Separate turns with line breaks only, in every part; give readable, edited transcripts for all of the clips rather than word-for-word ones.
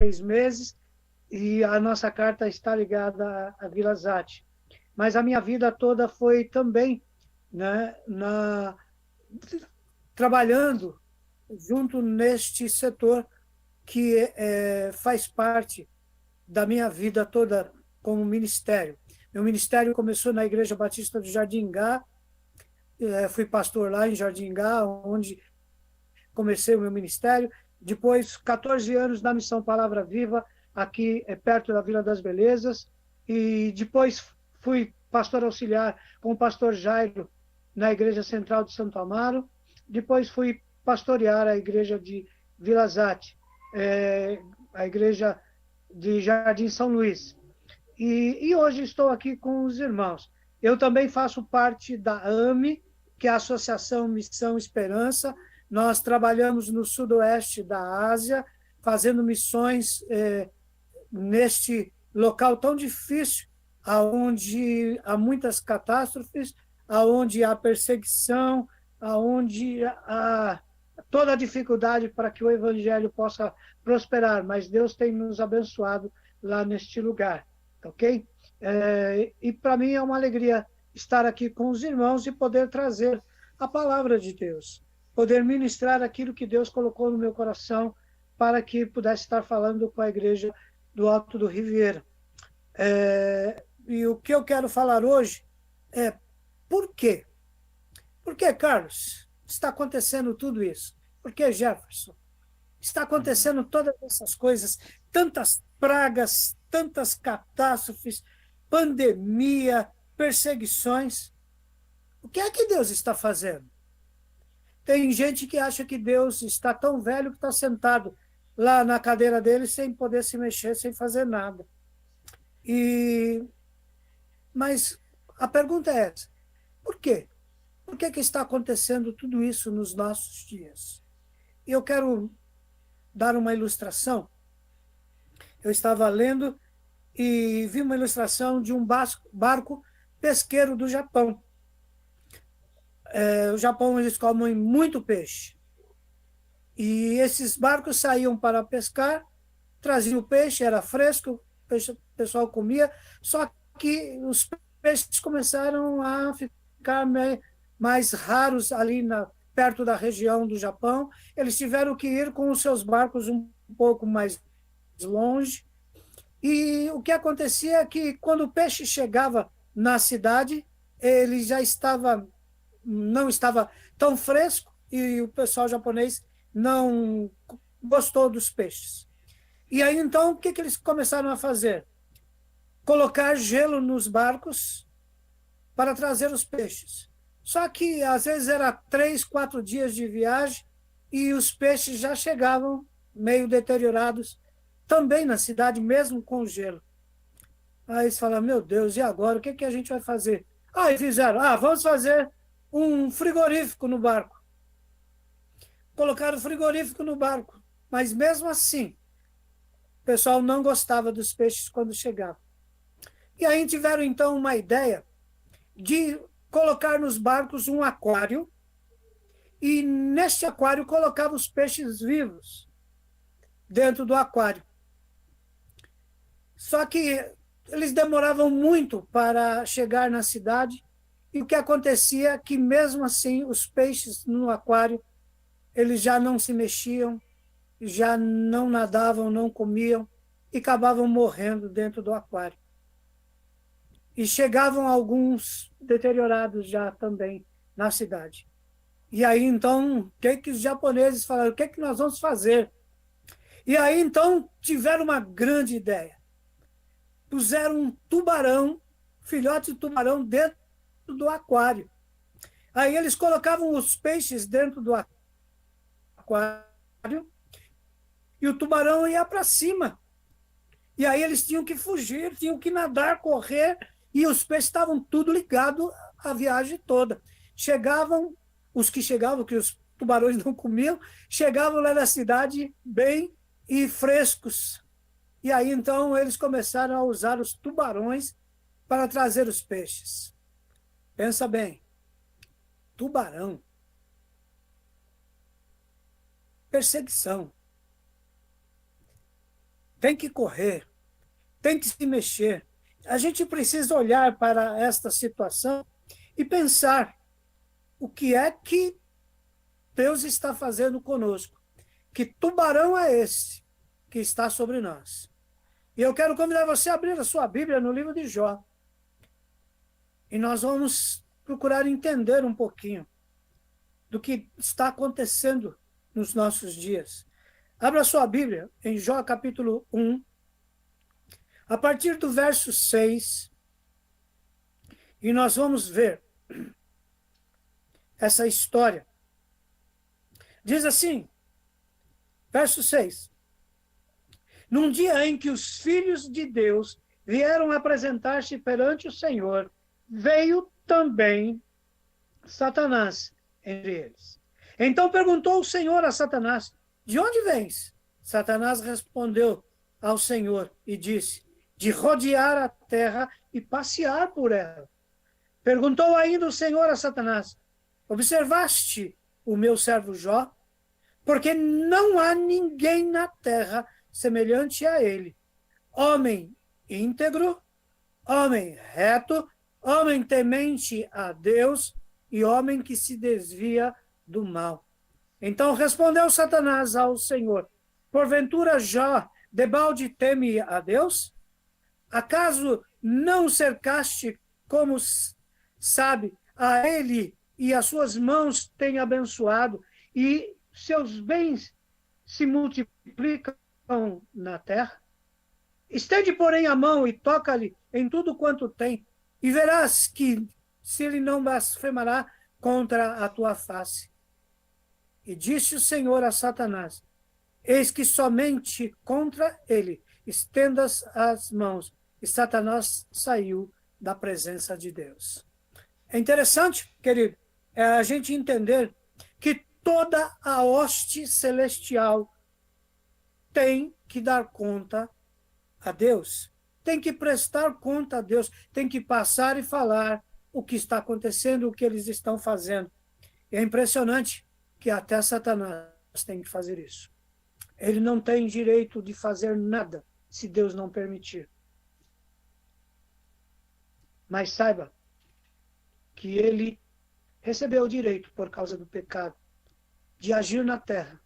meses, e a nossa carta está ligada à Vila Zate. Mas a minha vida toda foi também, né, trabalhando junto neste setor que faz parte da minha vida toda como ministério. Meu ministério começou na Igreja Batista do Jardingá, fui pastor lá em Jardingá, onde comecei o meu ministério. Depois, 14 anos na Missão Palavra Viva, aqui perto da Vila das Belezas. E depois fui pastor auxiliar com o pastor Jairo na Igreja Central de Santo Amaro. Depois fui pastorear a igreja de Vila Zate, a igreja de Jardim São Luís. E hoje estou aqui com os irmãos. Eu também faço parte da AME, que é a Associação Missão Esperança. Nós trabalhamos no sudoeste da Ásia, fazendo missões neste local tão difícil, aonde há muitas catástrofes, aonde há perseguição, aonde há toda a dificuldade para que o evangelho possa prosperar, mas Deus tem nos abençoado lá neste lugar, ok? E para mim é uma alegria estar aqui com os irmãos e poder trazer a palavra de Deus, poder ministrar aquilo que Deus colocou no meu coração para que pudesse estar falando com a igreja do Alto do Riviera. E o que eu quero falar hoje é por quê? Por que, Carlos, está acontecendo tudo isso? Por que, Jefferson? Está acontecendo todas essas coisas, tantas pragas, tantas catástrofes, pandemia, perseguições. O que é que Deus está fazendo? Tem gente que acha que Deus está tão velho que está sentado lá na cadeira dele sem poder se mexer, sem fazer nada. Mas a pergunta é essa: por quê? Por que está acontecendo tudo isso nos nossos dias? Eu quero dar uma ilustração. Eu estava lendo e vi uma ilustração de um barco pesqueiro do Japão. O Japão, eles comem muito peixe. E esses barcos saíam para pescar, traziam o peixe, era fresco, o pessoal comia, só que os peixes começaram a ficar mais raros ali perto da região do Japão. Eles tiveram que ir com os seus barcos um pouco mais longe. E o que acontecia é que, quando o peixe chegava na cidade, ele já não estava tão fresco e o pessoal japonês não gostou dos peixes. E aí, então, o que eles começaram a fazer? Colocar gelo nos barcos para trazer os peixes. Só que, às vezes, era 3, 4 dias de viagem e os peixes já chegavam meio deteriorados também na cidade, mesmo com gelo. Aí eles falaram: meu Deus, e agora? O que a gente vai fazer? Aí fizeram: vamos fazer um frigorífico no barco. Colocaram frigorífico no barco. Mas mesmo assim, o pessoal não gostava dos peixes quando chegavam. E aí tiveram, então, uma ideia de colocar nos barcos um aquário, e neste aquário colocava os peixes vivos dentro do aquário. Só que eles demoravam muito para chegar na cidade, e o que acontecia é que, mesmo assim, os peixes no aquário, eles já não se mexiam, já não nadavam, não comiam, e acabavam morrendo dentro do aquário. E chegavam alguns deteriorados já também na cidade. E aí, então, o que os japoneses falaram? O que nós vamos fazer? E aí, então, tiveram uma grande ideia. Puseram um tubarão, filhote de tubarão, dentro do aquário. Aí eles colocavam os peixes dentro do aquário e o tubarão ia para cima. E aí eles tinham que fugir, tinham que nadar, correr, e os peixes estavam tudo ligados a viagem toda. Os que chegavam, que os tubarões não comiam, chegavam lá na cidade bem e frescos. E aí, então, eles começaram a usar os tubarões para trazer os peixes. Pensa bem, tubarão, perseguição. tem que correr, tem que se mexer. A gente precisa olhar para esta situação e pensar o que é que Deus está fazendo conosco. Que tubarão é esse que está sobre nós? E eu quero convidar você a abrir a sua Bíblia no livro de Jó. E nós vamos procurar entender um pouquinho do que está acontecendo nos nossos dias. Abra sua Bíblia em Jó capítulo 1, a partir do verso 6, e nós vamos ver essa história. Diz assim, verso 6. Num dia em que os filhos de Deus vieram apresentar-se perante o Senhor, veio também Satanás entre eles. Então perguntou o Senhor a Satanás, de onde vens? Satanás respondeu ao Senhor e disse, de rodear a terra e passear por ela. Perguntou ainda o Senhor a Satanás, observaste o meu servo Jó? Porque não há ninguém na terra semelhante a ele. Homem íntegro, homem reto, homem temente a Deus e homem que se desvia do mal. Então respondeu Satanás ao Senhor, porventura Jó debalde teme a Deus? Acaso não cercaste, como sabe, a ele e as suas mãos têm abençoado e seus bens se multiplicam na terra? Estende, porém, a mão e toca-lhe em tudo quanto tem, e verás que se ele não blasfemará contra a tua face. E disse o Senhor a Satanás, eis que somente contra ele estendas as mãos. E Satanás saiu da presença de Deus. É interessante, querido, a gente entender que toda a hoste celestial tem que dar conta a Deus, tem que prestar conta a Deus, tem que passar e falar o que está acontecendo, o que eles estão fazendo. E é impressionante que até Satanás tem que fazer isso. Ele não tem direito de fazer nada se Deus não permitir. Mas saiba que ele recebeu o direito, por causa do pecado, de agir na terra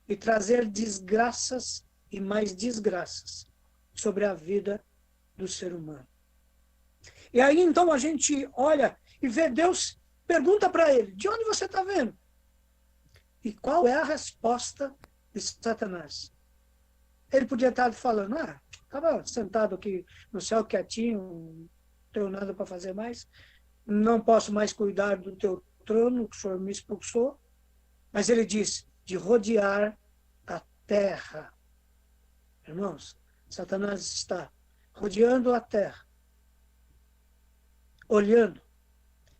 e trazer desgraças e mais desgraças sobre a vida do ser humano. E aí então a gente olha e vê Deus, pergunta para ele, de onde você está vendo? E qual é a resposta de Satanás? Ele podia estar falando, estava sentado aqui no céu quietinho, não tenho nada para fazer mais, não posso mais cuidar do teu trono, que o Senhor me expulsou. Mas ele diz, de rodear a terra. Irmãos, Satanás está rodeando a terra, olhando,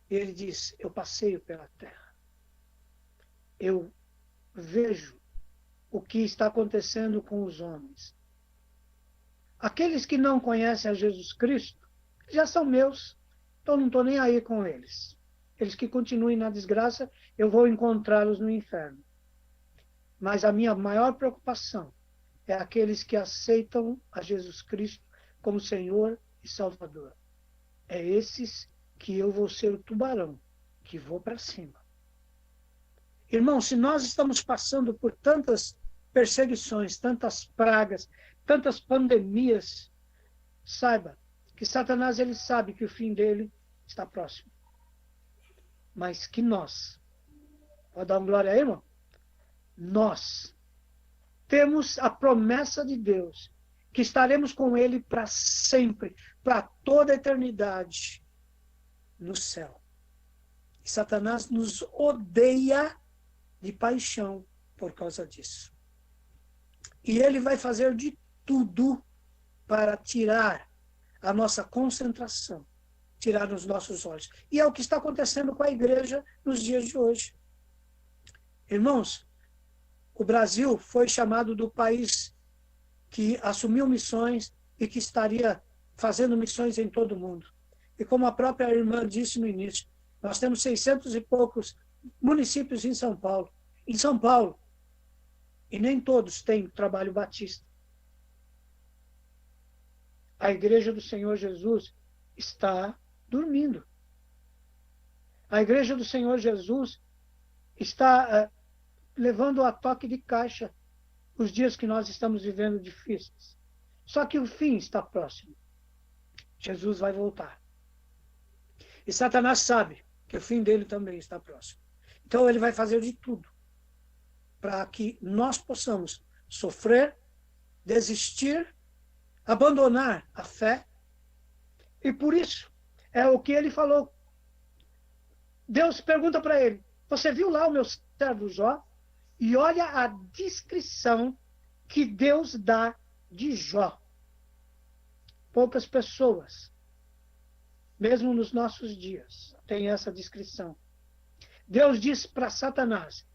e ele diz, eu passeio pela terra. Eu vejo o que está acontecendo com os homens. Aqueles que não conhecem a Jesus Cristo já são meus, então não estou nem aí com eles. Eles que continuem na desgraça, eu vou encontrá-los no inferno. Mas a minha maior preocupação é aqueles que aceitam a Jesus Cristo como Senhor e Salvador. É esses que eu vou ser o tubarão, que vou para cima. Irmão, se nós estamos passando por tantas perseguições, tantas pragas, tantas pandemias, saiba que Satanás, ele sabe que o fim dele está próximo. Mas que nós, pode dar uma glória aí, irmão? Nós temos a promessa de Deus, que estaremos com ele para sempre, para toda a eternidade, no céu. E Satanás nos odeia de paixão por causa disso. E ele vai fazer de tudo para tirar a nossa concentração, tirar os nossos olhos. E é o que está acontecendo com a igreja nos dias de hoje. Irmãos, o Brasil foi chamado do país que assumiu missões e que estaria fazendo missões em todo o mundo. E como a própria irmã disse no início, nós temos 600 e poucos municípios em São Paulo. Em São Paulo, e nem todos têm trabalho batista. a igreja do Senhor Jesus está dormindo. A igreja do Senhor Jesus está levando a toque de caixa os dias que nós estamos vivendo difíceis. Só que o fim está próximo. Jesus vai voltar. E Satanás sabe que o fim dele também está próximo. Então ele vai fazer de tudo para que nós possamos sofrer, desistir, abandonar a fé. E por isso, é o que ele falou. Deus pergunta para ele, você viu lá o meu servo Jó? E olha a descrição que Deus dá de Jó. Poucas pessoas, mesmo nos nossos dias, têm essa descrição. Deus diz para Satanás,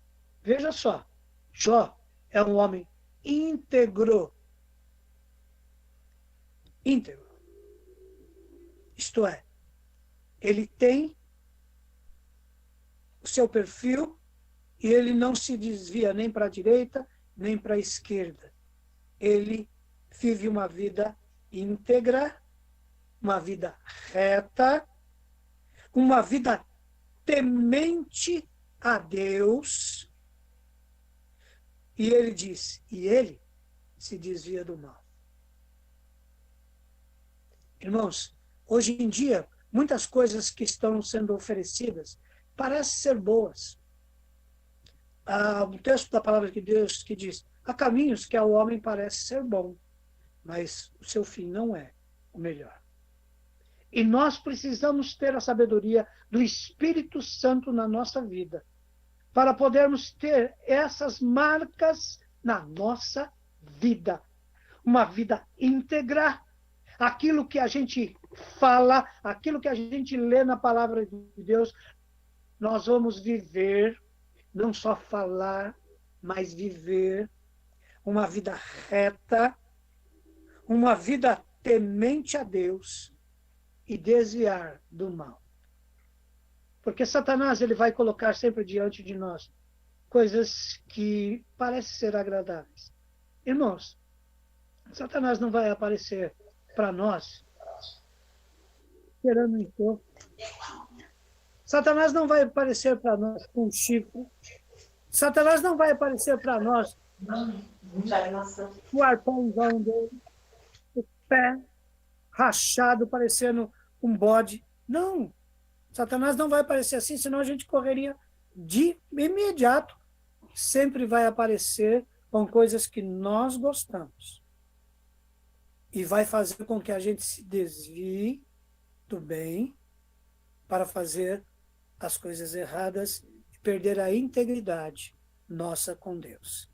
veja só, Jó é um homem íntegro. Íntegro. Isto é, ele tem o seu perfil e ele não se desvia nem para a direita, nem para a esquerda. Ele vive uma vida íntegra, uma vida reta, uma vida temente a Deus. E ele diz, e ele se desvia do mal. Irmãos, hoje em dia, muitas coisas que estão sendo oferecidas parecem ser boas. O texto da palavra de Deus que diz, há caminhos que ao homem parece ser bom, mas o seu fim não é o melhor. E nós precisamos ter a sabedoria do Espírito Santo na nossa vida, para podermos ter essas marcas na nossa vida. Uma vida íntegra, aquilo que a gente fala, aquilo que a gente lê na palavra de Deus, nós vamos viver, não só falar, mas viver uma vida reta, uma vida temente a Deus e desviar do mal. Porque Satanás ele vai colocar sempre diante de nós coisas que parecem ser agradáveis. Irmãos, Satanás não vai aparecer para nós esperando um encontro. Satanás não vai aparecer para nós com um chifre. Satanás não vai aparecer para nós com o arpãozão dele, o pé rachado, parecendo um bode. Não. Satanás não vai aparecer assim, senão a gente correria de imediato. Sempre vai aparecer com coisas que nós gostamos. E vai fazer com que a gente se desvie do bem para fazer as coisas erradas e perder a integridade nossa com Deus.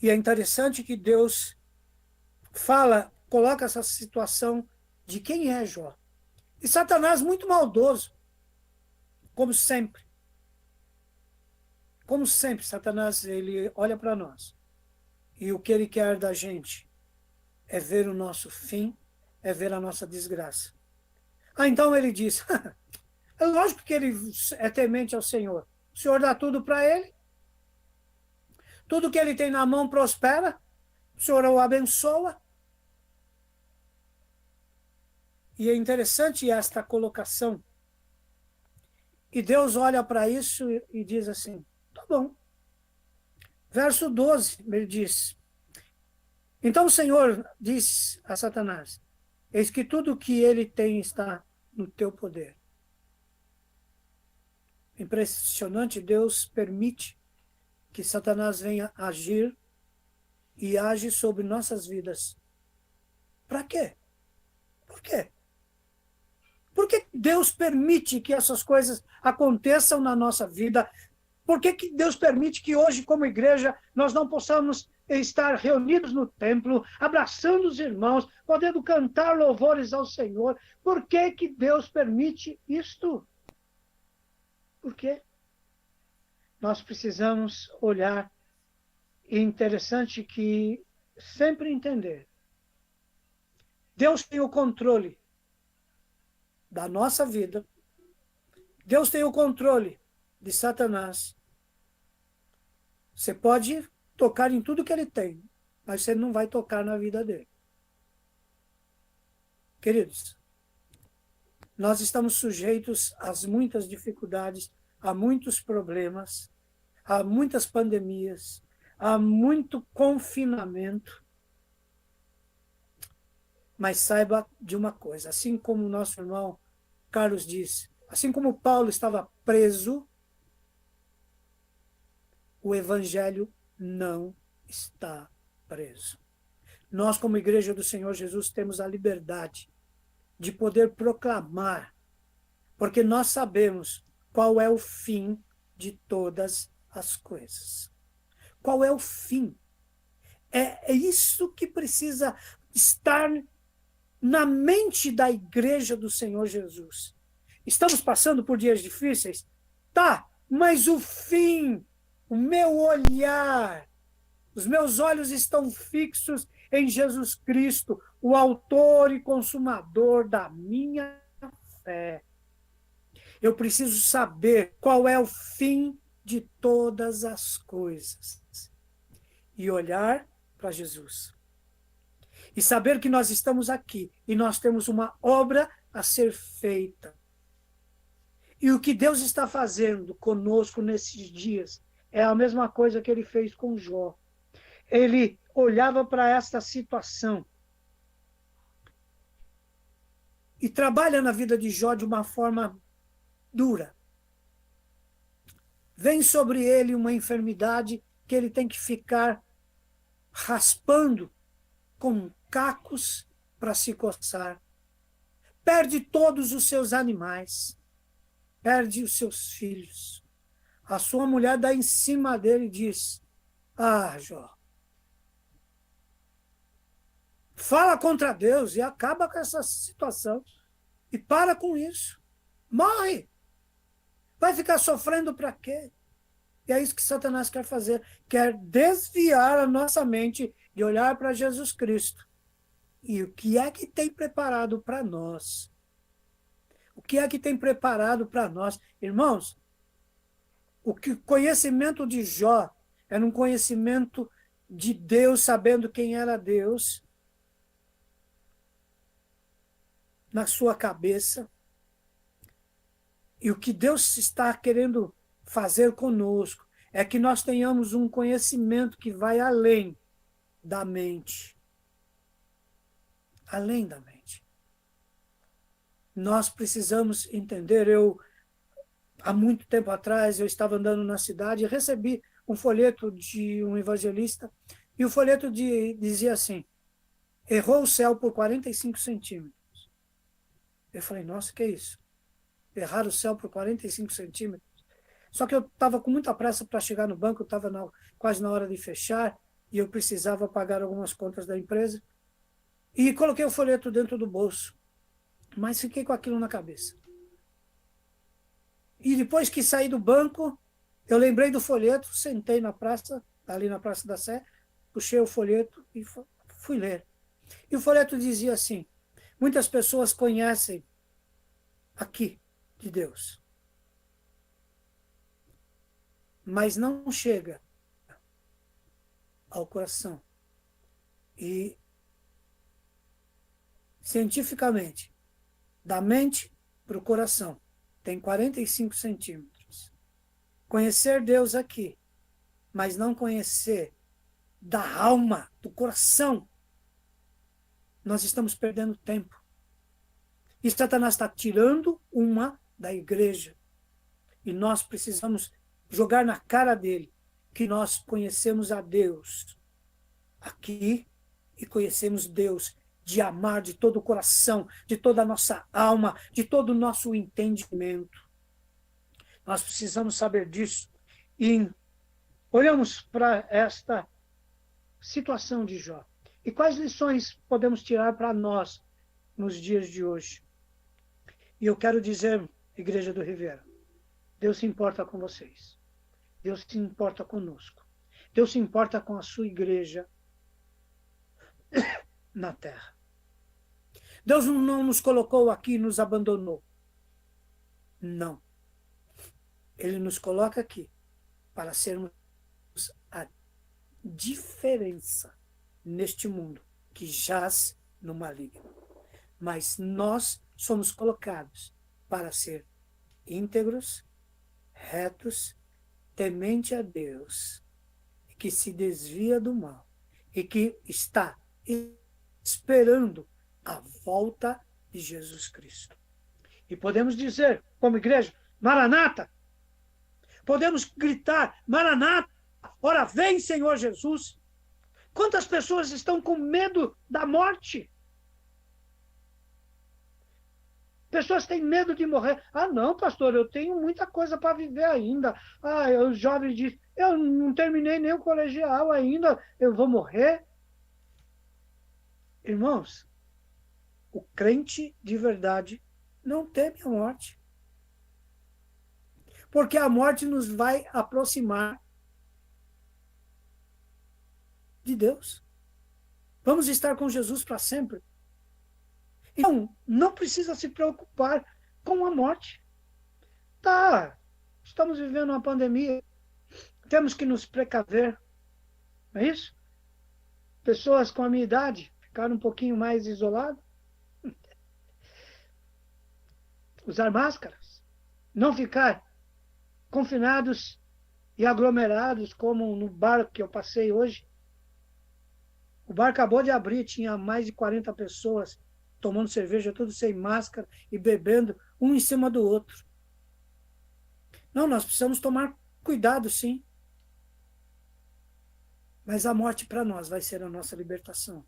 E é interessante que Deus coloca essa situação de quem é Jó. E Satanás muito maldoso, como sempre. Como sempre, Satanás ele olha para nós. E o que ele quer da gente é ver o nosso fim, é ver a nossa desgraça. Então ele diz, é lógico que ele é temente ao Senhor. O Senhor dá tudo para ele. Tudo que ele tem na mão prospera. O Senhor o abençoa. E é interessante esta colocação. E Deus olha para isso e diz assim, tá bom. Verso 12, ele diz, então o Senhor diz a Satanás, eis que tudo que ele tem está no teu poder. Impressionante, Deus permite que Satanás venha agir e age sobre nossas vidas. Para quê? Por quê? Por que Deus permite que essas coisas aconteçam na nossa vida? Por que Deus permite que hoje, como igreja, nós não possamos estar reunidos no templo, abraçando os irmãos, podendo cantar louvores ao Senhor? Por que Deus permite isto? Por quê? Nós precisamos olhar, e é interessante que sempre entender. Deus tem o controle da nossa vida. Deus tem o controle de Satanás. Você pode tocar em tudo que ele tem, mas você não vai tocar na vida dele. Queridos, nós estamos sujeitos a muitas dificuldades, a muitos problemas, a muitas pandemias, a muito confinamento. Mas saiba de uma coisa, assim como o nosso irmão Carlos disse, assim como Paulo estava preso, o evangelho não está preso. Nós, como igreja do Senhor Jesus, temos a liberdade de poder proclamar, porque nós sabemos qual é o fim de todas as coisas. Qual é o fim? É isso que precisa estar na mente da igreja do Senhor Jesus. Estamos passando por dias difíceis? Tá, mas o fim, o meu olhar, os meus olhos estão fixos em Jesus Cristo, o autor e consumador da minha fé. Eu preciso saber qual é o fim de todas as coisas e olhar para Jesus. E saber que nós estamos aqui e nós temos uma obra a ser feita. E o que Deus está fazendo conosco nesses dias é a mesma coisa que ele fez com Jó. Ele olhava para esta situação e trabalha na vida de Jó de uma forma dura. Vem sobre ele uma enfermidade que ele tem que ficar raspando com cacos para se coçar. Perde todos os seus animais, perde os seus filhos. A sua mulher dá em cima dele e diz: ah, Jó, fala contra Deus e acaba com essa situação. E para com isso. Morre. Vai ficar sofrendo para quê? E é isso que Satanás quer fazer. Quer desviar a nossa mente de olhar para Jesus Cristo. E o que é que tem preparado para nós? O que é que tem preparado para nós? Irmãos, o conhecimento de Jó era um conhecimento de Deus, sabendo quem era Deus, na sua cabeça. E o que Deus está querendo fazer conosco é que nós tenhamos um conhecimento que vai além da mente. Além da mente. Nós precisamos entender. Há muito tempo atrás, eu estava andando na cidade e recebi um folheto de um evangelista, e o folheto dizia assim: errou o céu por 45 centímetros. Eu falei: nossa, que é isso? Errar o céu por 45 centímetros? Só que eu estava com muita pressa para chegar no banco, eu estava quase na hora de fechar, e eu precisava pagar algumas contas da empresa, e coloquei o folheto dentro do bolso, mas fiquei com aquilo na cabeça. E depois que saí do banco, eu lembrei do folheto, sentei na praça, ali na Praça da Sé, puxei o folheto e fui ler. E o folheto dizia assim: muitas pessoas conhecem aqui de Deus, mas não chega ao coração. E, cientificamente, da mente para o coração, tem 45 centímetros. Conhecer Deus aqui, mas não conhecer da alma, do coração, nós estamos perdendo tempo. E Satanás está tirando uma da igreja. E nós precisamos jogar na cara dele que nós conhecemos a Deus aqui e conhecemos Deus de amar de todo o coração, de toda a nossa alma, de todo o nosso entendimento. Nós precisamos saber disso. E olhamos para esta situação de Jó. E quais lições podemos tirar para nós nos dias de hoje? E eu quero dizer, Igreja do Ribeira, Deus se importa com vocês. Deus se importa conosco. Deus se importa com a sua igreja na terra. Deus não nos colocou aqui e nos abandonou. Não. Ele nos coloca aqui para sermos a diferença neste mundo que jaz no maligno. mas nós somos colocados para ser íntegros, retos, temente a Deus, que se desvia do mal e que está esperando a volta de Jesus Cristo. E podemos dizer, como igreja, Maranata, podemos gritar, Maranata, ora vem, Senhor Jesus. Quantas pessoas estão com medo da morte? Pessoas têm medo de morrer. Ah, não, pastor, eu tenho muita coisa para viver ainda. Ah, os jovens dizem, eu não terminei nem o colegial ainda, eu vou morrer. Irmãos, o crente de verdade não teme a morte. Porque a morte nos vai aproximar de Deus. Vamos estar com Jesus para sempre. Então, não precisa se preocupar com a morte. Tá, estamos vivendo uma pandemia, temos que nos precaver, não é isso? Pessoas com a minha idade ficaram um pouquinho mais isoladas. Usar máscaras, não ficar confinados e aglomerados como no bar que eu passei hoje. O bar acabou de abrir, tinha mais de 40 pessoas tomando cerveja, tudo sem máscara e bebendo um em cima do outro. Não, nós precisamos tomar cuidado, sim. Mas a morte para nós vai ser a nossa libertação.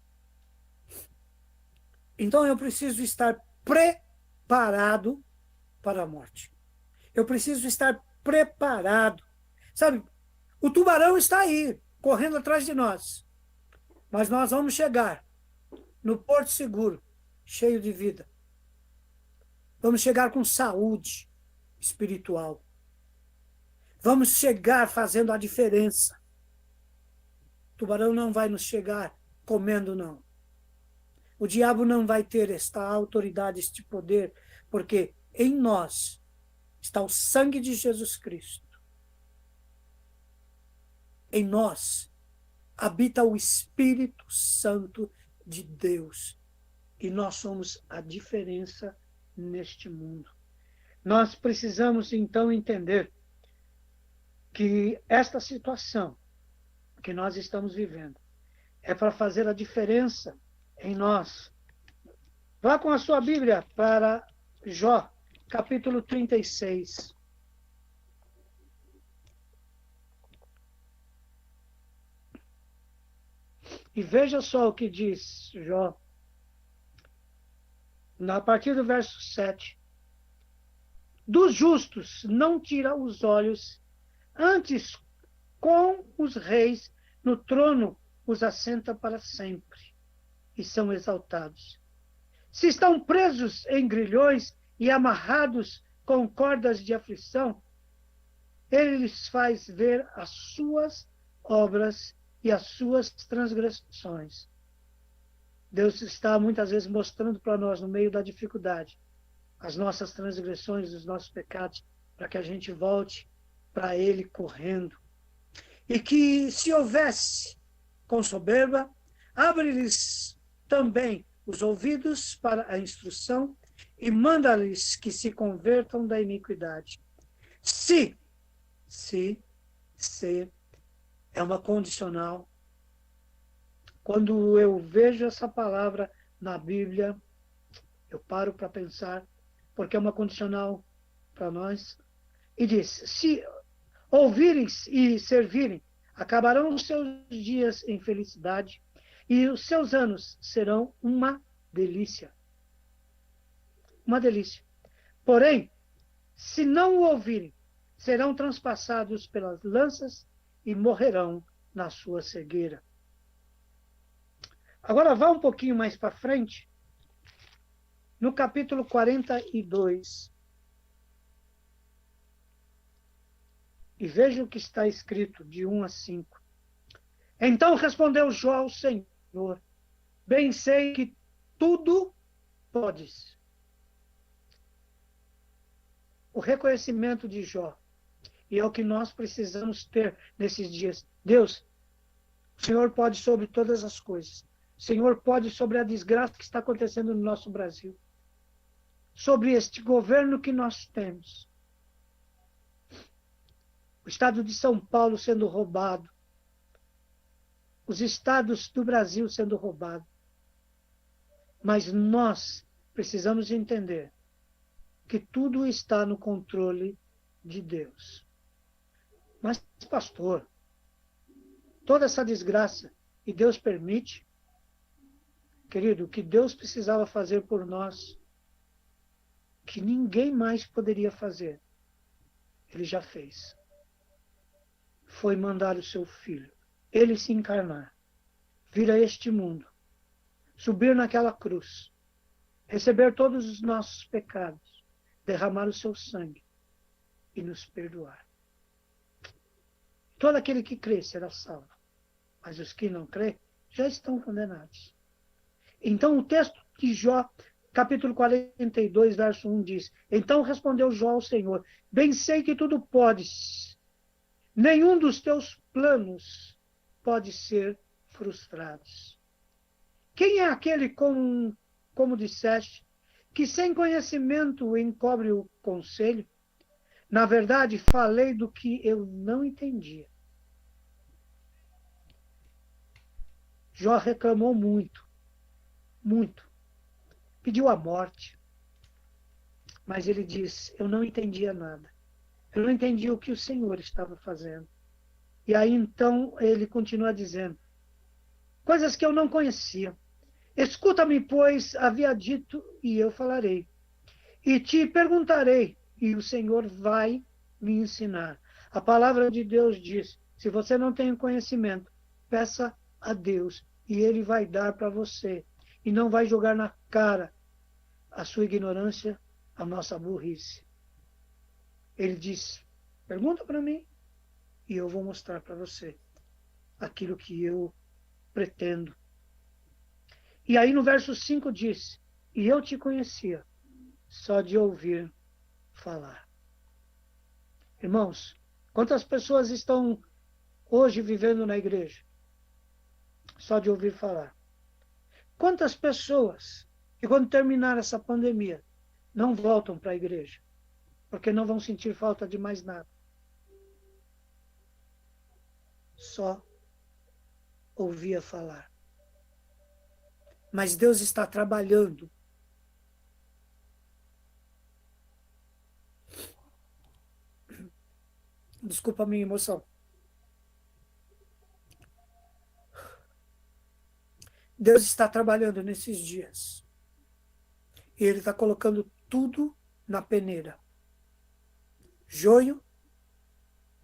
Então eu preciso estar preparado para a morte. Eu preciso estar preparado. Sabe, o tubarão está aí, correndo atrás de nós. Mas nós vamos chegar no porto seguro, cheio de vida. Vamos chegar com saúde espiritual. Vamos chegar fazendo a diferença. O tubarão não vai nos chegar comendo, não. O diabo não vai ter esta autoridade, este poder, porque em nós está o sangue de Jesus Cristo. Em nós habita o Espírito Santo de Deus. E nós somos a diferença neste mundo. Nós precisamos, então, entender que esta situação que nós estamos vivendo é para fazer a diferença em nós. Vá com a sua Bíblia para Jó, capítulo 36. E veja só o que diz Jó, a partir do verso 7. Dos justos não tira os olhos, antes com os reis no trono os assenta para sempre, e são exaltados. Se estão presos em grilhões e amarrados com cordas de aflição, ele lhes faz ver as suas obras e as suas transgressões. Deus está muitas vezes mostrando para nós, no meio da dificuldade, as nossas transgressões, os nossos pecados, para que a gente volte para Ele correndo. E que, se houvesse com soberba, abre-lhes também os ouvidos para a instrução e manda-lhes que se convertam da iniquidade. Se é uma condicional. Quando eu vejo essa palavra na Bíblia, eu paro para pensar, porque é uma condicional para nós. E diz, se ouvirem e servirem, acabarão os seus dias em felicidade, e os seus anos serão uma delícia. Uma delícia. Porém, se não o ouvirem, serão transpassados pelas lanças e morrerão na sua cegueira. Agora vá um pouquinho mais para frente, no capítulo 42. E veja o que está escrito, de 1 a 5. Então respondeu Jó ao Senhor, bem sei que tudo podes. O reconhecimento de Jó, e é o que nós precisamos ter nesses dias. Deus, o Senhor pode sobre todas as coisas. O Senhor pode sobre a desgraça que está acontecendo no nosso Brasil, sobre este governo que nós temos. O estado de São Paulo sendo roubado, os estados do Brasil sendo roubados. Mas nós precisamos entender que tudo está no controle de Deus. Mas, pastor, toda essa desgraça, e Deus permite, querido, o que Deus precisava fazer por nós, que ninguém mais poderia fazer, Ele já fez. Foi mandar o seu Filho, Ele se encarnar, vir a este mundo, subir naquela cruz, receber todos os nossos pecados, derramar o seu sangue e nos perdoar. Todo aquele que crê será salvo, mas os que não crê já estão condenados. Então o texto de Jó, capítulo 42, verso 1 diz: Então respondeu Jó ao Senhor: Bem sei que tudo podes, nenhum dos teus planos pode ser frustrado. Quem é aquele, como disseste, que sem conhecimento encobre o conselho? Na verdade, falei do que eu não entendia. Jó reclamou muito, muito. Pediu a morte. Mas ele disse: Eu não entendia nada. Eu não entendia o que o Senhor estava fazendo. E aí então ele continua dizendo: Coisas que eu não conhecia. Escuta-me, pois, havia dito, e eu falarei. E te perguntarei, e o Senhor vai me ensinar. A palavra de Deus diz: se você não tem conhecimento, peça a Deus, e Ele vai dar para você. E não vai jogar na cara a sua ignorância, a nossa burrice. Ele diz: pergunta para mim, e eu vou mostrar para você aquilo que eu pretendo. E aí no verso 5 diz: e eu te conhecia só de ouvir falar. Irmãos, quantas pessoas estão hoje vivendo na igreja só de ouvir falar? Quantas pessoas que quando terminar essa pandemia não voltam para a igreja porque não vão sentir falta de mais nada? Só ouvia falar. Mas Deus está trabalhando. Desculpa a minha emoção. Deus está trabalhando nesses dias. E Ele está colocando tudo na peneira. Joio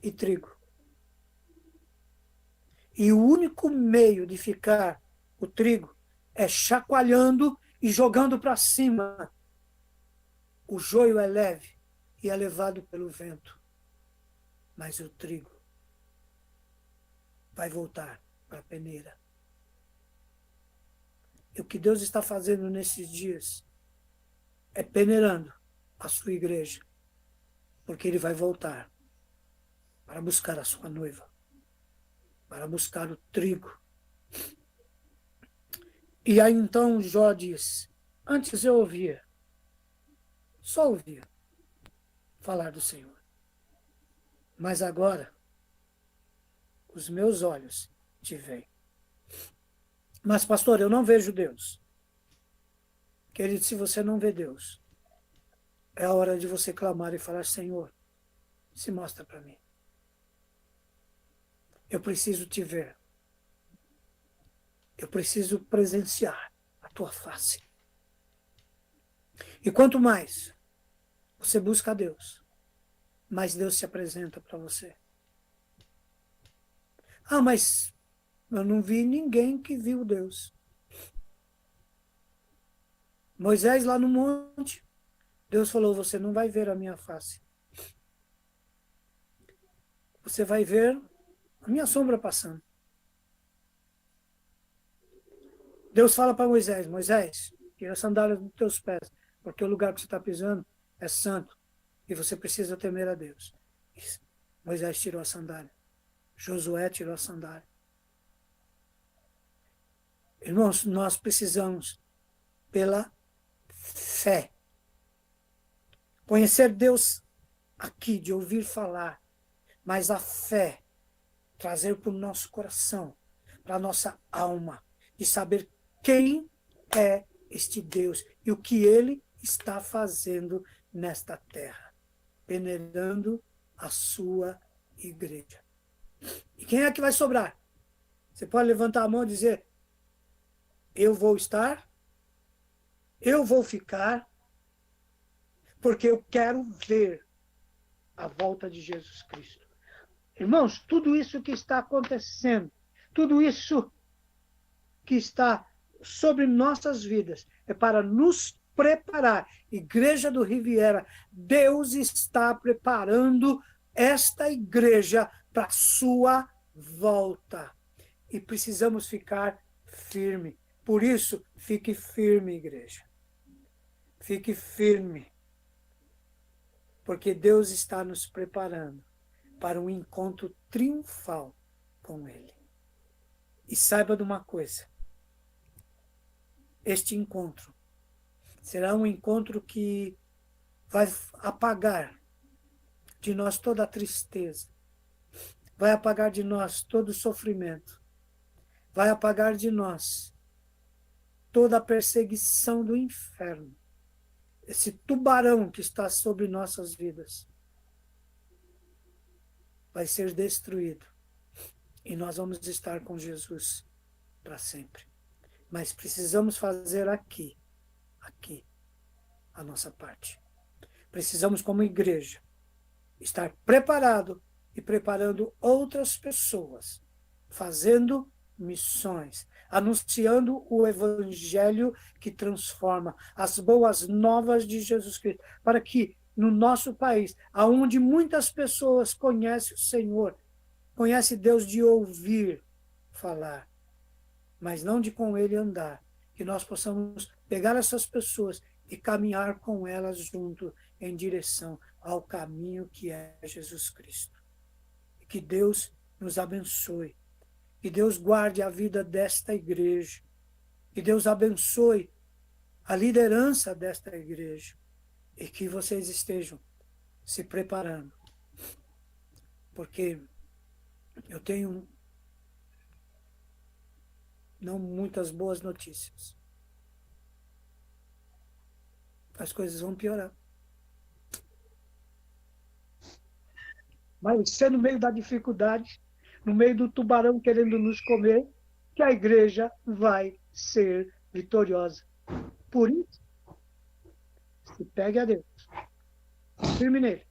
e trigo. E o único meio de ficar o trigo é chacoalhando e jogando para cima. O joio é leve e é levado pelo vento. Mas o trigo vai voltar para a peneira. E o que Deus está fazendo nesses dias é peneirando a sua igreja. Porque Ele vai voltar para buscar a sua noiva. Para buscar o trigo. E aí então Jó diz: antes eu ouvia, só ouvia falar do Senhor. Mas agora os meus olhos te veem. Mas, pastor, eu não vejo Deus. Querido, se você não vê Deus, é a hora de você clamar e falar: Senhor, se mostra para mim. Eu preciso te ver. Eu preciso presenciar a tua face. E quanto mais você busca a Deus, mais Deus se apresenta para você. Ah, mas eu não vi ninguém que viu Deus. Moisés lá no monte, Deus falou: você não vai ver a minha face. Você vai ver a minha sombra passando. Deus fala para Moisés: Moisés, tira a sandália dos teus pés, porque o lugar que você está pisando é santo e você precisa temer a Deus. Moisés tirou a sandália. Josué tirou a sandália. Irmãos, nós precisamos, pela fé, conhecer Deus aqui, de ouvir falar, mas a fé trazer para o nosso coração, para a nossa alma, de saber quem é este Deus e o que Ele está fazendo nesta terra, peneirando a sua igreja. E quem é que vai sobrar? Você pode levantar a mão e dizer, eu vou estar, eu vou ficar, porque eu quero ver a volta de Jesus Cristo. Irmãos, tudo isso que está acontecendo, tudo isso que está sobre nossas vidas, é para nos preparar. Igreja do Riviera, Deus está preparando esta igreja para a sua volta. E precisamos ficar firme. Por isso, fique firme, igreja. Fique firme. Porque Deus está nos preparando para um encontro triunfal com Ele. E saiba de uma coisa, este encontro será um encontro que vai apagar de nós toda a tristeza, vai apagar de nós todo o sofrimento, vai apagar de nós toda a perseguição do inferno, esse tubarão que está sobre nossas vidas vai ser destruído e nós vamos estar com Jesus para sempre. Mas precisamos fazer aqui, a nossa parte. Precisamos, como igreja, estar preparado e preparando outras pessoas, fazendo missões, anunciando o evangelho que transforma, as boas novas de Jesus Cristo, para que no nosso país, aonde muitas pessoas conhecem o Senhor, conhecem Deus de ouvir falar, mas não de com Ele andar, que nós possamos pegar essas pessoas e caminhar com elas junto em direção ao caminho que é Jesus Cristo. E que Deus nos abençoe, que Deus guarde a vida desta igreja, que Deus abençoe a liderança desta igreja e que vocês estejam se preparando, porque eu tenho não muitas boas notícias. As coisas vão piorar. Mas ser no meio da dificuldade, no meio do tubarão querendo nos comer, que a igreja vai ser vitoriosa. Por isso, se pegue a Deus, firme nele,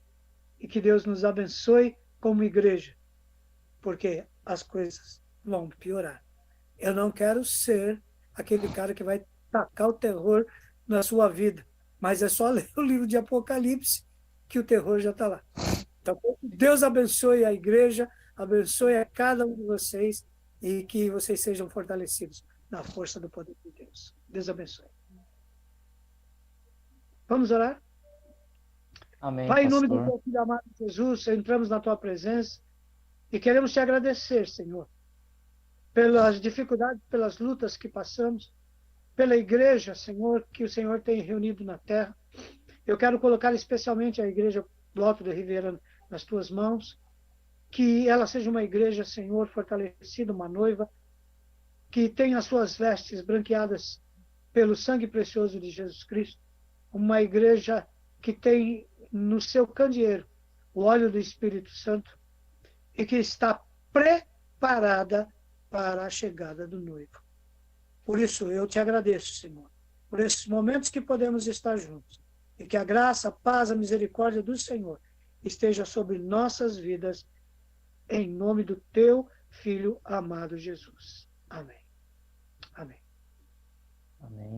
e que Deus nos abençoe como igreja, porque as coisas vão piorar. Eu não quero ser aquele cara que vai tacar o terror na sua vida, mas é só ler o livro de Apocalipse que o terror já está lá. Então, Deus abençoe a igreja, abençoe a cada um de vocês e que vocês sejam fortalecidos na força do poder de Deus. Deus abençoe. Vamos orar?
Amém,
Pai, em nome do
pastor.
teu filho amado Jesus, entramos na tua presença e queremos te agradecer, Senhor, pelas dificuldades, pelas lutas que passamos, pela igreja, Senhor, que o Senhor tem reunido na terra. Eu quero colocar especialmente a igreja do Alto do Ribeira nas tuas mãos, que ela seja uma igreja, Senhor, fortalecida, uma noiva, que tenha as suas vestes branqueadas pelo sangue precioso de Jesus Cristo, uma igreja que tem no seu candeeiro o óleo do Espírito Santo e que está preparada para a chegada do noivo. Por isso, eu te agradeço, Senhor, por esses momentos que podemos estar juntos. E que a graça, a paz, a misericórdia do Senhor esteja sobre nossas vidas, em nome do teu Filho amado Jesus. Amém. Amém.
Amém.